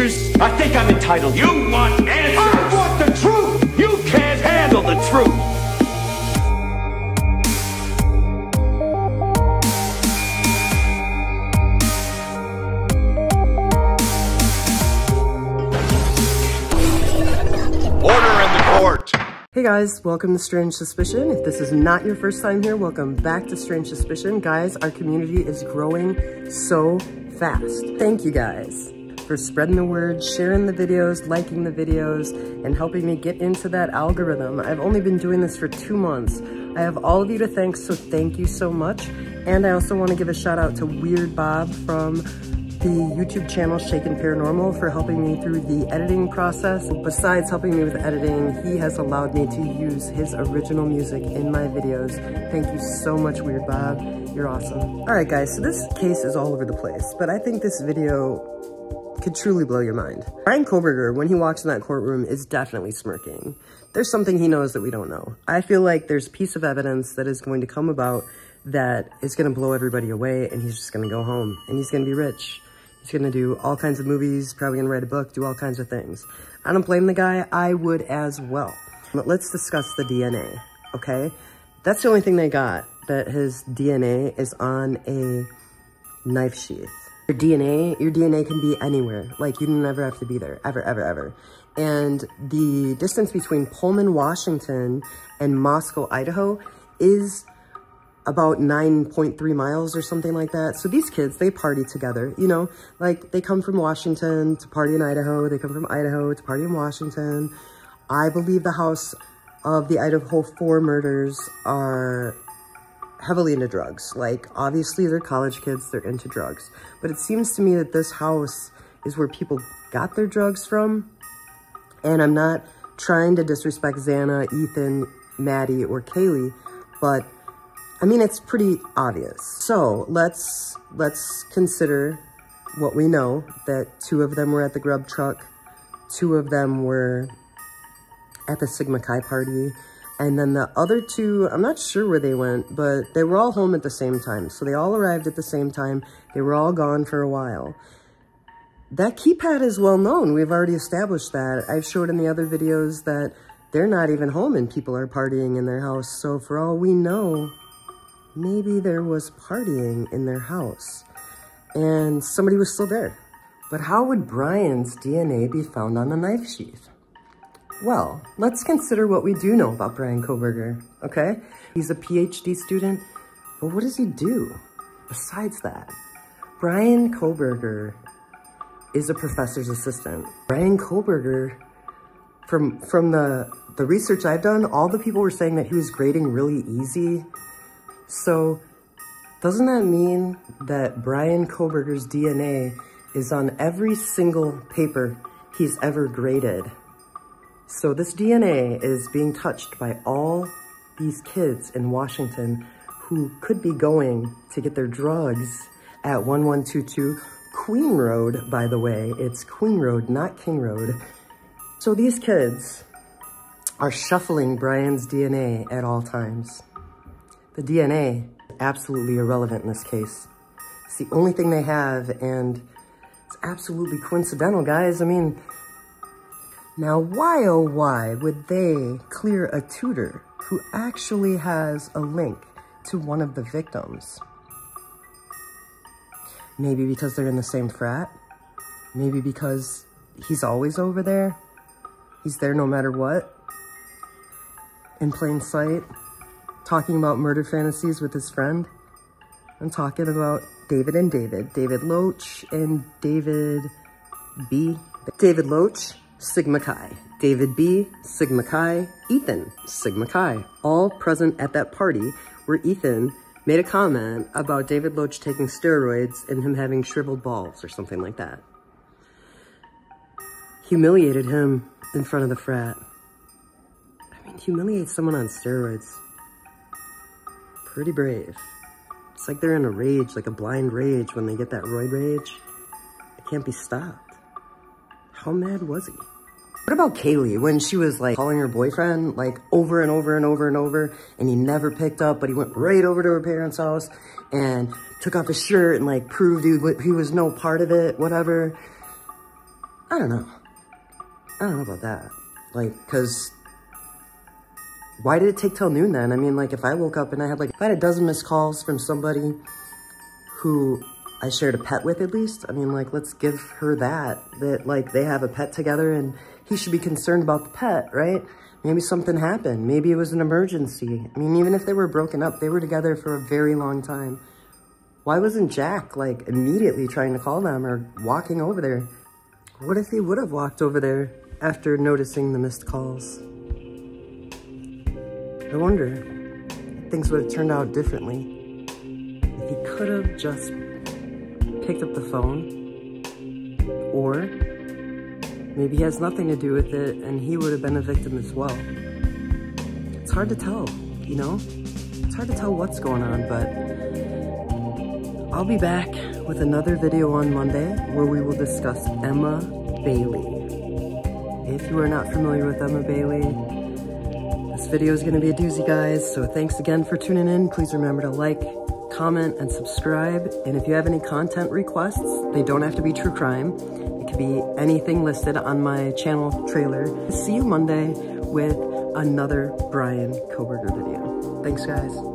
answers? I think I'm entitled. You want answers? I want the truth! You can't handle the truth! Order in the court! Hey guys, welcome to Strange Suspicion. If this is not your first time here, welcome back to Strange Suspicion. Guys, our community is growing so fast. Thank you guys for spreading the word, sharing the videos, liking the videos, and helping me get into that algorithm. I've only been doing this for 2 months. I have all of you to thank, so thank you so much. And I also want to give a shout out to Weird Bob from the YouTube channel Shaken Paranormal for helping me through the editing process. Besides helping me with editing, he has allowed me to use his original music in my videos. Thank you so much, Weird Bob. You're awesome. All right, guys, so this case is all over the place, but I think this video could truly blow your mind. Bryan Kohberger, when he walks in that courtroom, is definitely smirking. There's something he knows that we don't know. I feel like there's a piece of evidence that is going to come about that is going to blow everybody away, and he's just going to go home, and he's going to be rich. He's gonna do all kinds of movies, probably gonna write a book, do all kinds of things. I don't blame the guy, I would as well. But let's discuss the DNA, okay? That's the only thing they got, that his DNA is on a knife sheath. Your DNA can be anywhere. Like, you never have to be there, ever, ever, ever. And the distance between Pullman, Washington, and Moscow, Idaho is about 9.3 miles or something like that. So these kids, they party together, you know, like they come from Washington to party in Idaho. They come from Idaho to party in Washington. I believe the house of the Idaho 4 murders are heavily into drugs. Like, obviously they're college kids, they're into drugs. But it seems to me that this house is where people got their drugs from. And I'm not trying to disrespect Xana, Ethan, Maddie, or Kaylee, but I mean, it's pretty obvious. So let's consider what we know, that 2 of them were at the grub truck, 2 of them were at the Sigma Chi party, and then the other 2, I'm not sure where they went, but they were all home at the same time. So they all arrived at the same time. They were all gone for a while. That keypad is well known. We've already established that. I've showed in the other videos that they're not even home and people are partying in their house. So for all we know, maybe there was partying in their house and somebody was still there. But how would Bryan's DNA be found on the knife sheath? Well, let's consider what we do know about Bryan Kohberger, okay? He's a PhD student, but what does he do besides that? Bryan Kohberger is a professor's assistant. Bryan Kohberger, from the research I've done, all the people were saying that he was grading really easy. So, doesn't that mean that Bryan Kohberger's DNA is on every single paper he's ever graded? So this DNA is being touched by all these kids in Washington who could be going to get their drugs at 1122 Queen Road, by the way. It's Queen Road, not King Road. So these kids are shuffling Bryan's DNA at all times. The DNA, absolutely irrelevant in this case. It's the only thing they have, and it's absolutely coincidental, guys. I mean, now why, oh why, would they clear a tutor who actually has a link to one of the victims? Maybe because they're in the same frat? Maybe because he's always over there? He's there no matter what? In plain sight? Talking about murder fantasies with his friend. I'm talking about David and David. David Loach and David B. David Loach, Sigma Chi. David B, Sigma Chi. Ethan, Sigma Chi. All present at that party where Ethan made a comment about David Loach taking steroids and him having shriveled balls or something like that. Humiliated him in front of the frat. I mean, humiliate someone on steroids. Pretty brave. It's like they're in a rage, like a blind rage when they get that roid rage. It can't be stopped. How mad was he? What about Kaylee when she was like calling her boyfriend like over and over and over and over and he never picked up, but he went right over to her parents' house and took off his shirt and like proved he was no part of it, whatever. I don't know. I don't know about that. Like, cause why did it take till noon then? I mean, like, if I woke up and I had like, if I had a dozen missed calls from somebody who I shared a pet with at least, I mean, like, let's give her that like they have a pet together and he should be concerned about the pet, right? Maybe something happened. Maybe it was an emergency. I mean, even if they were broken up, they were together for a very long time. Why wasn't Jack, like, immediately trying to call them or walking over there? What if he would have walked over there after noticing the missed calls? I wonder if things would have turned out differently. If he could have just picked up the phone, or maybe he has nothing to do with it and he would have been a victim as well. It's hard to tell, you know? It's hard to tell what's going on, but I'll be back with another video on Monday where we will discuss Emma Bailey. If you are not familiar with Emma Bailey, this video is gonna be a doozy, guys, so thanks again for tuning in. Please remember to like, comment, and subscribe. And if you have any content requests, they don't have to be true crime. It could be anything listed on my channel trailer. See you Monday with another Bryan Kohberger video. Thanks, guys.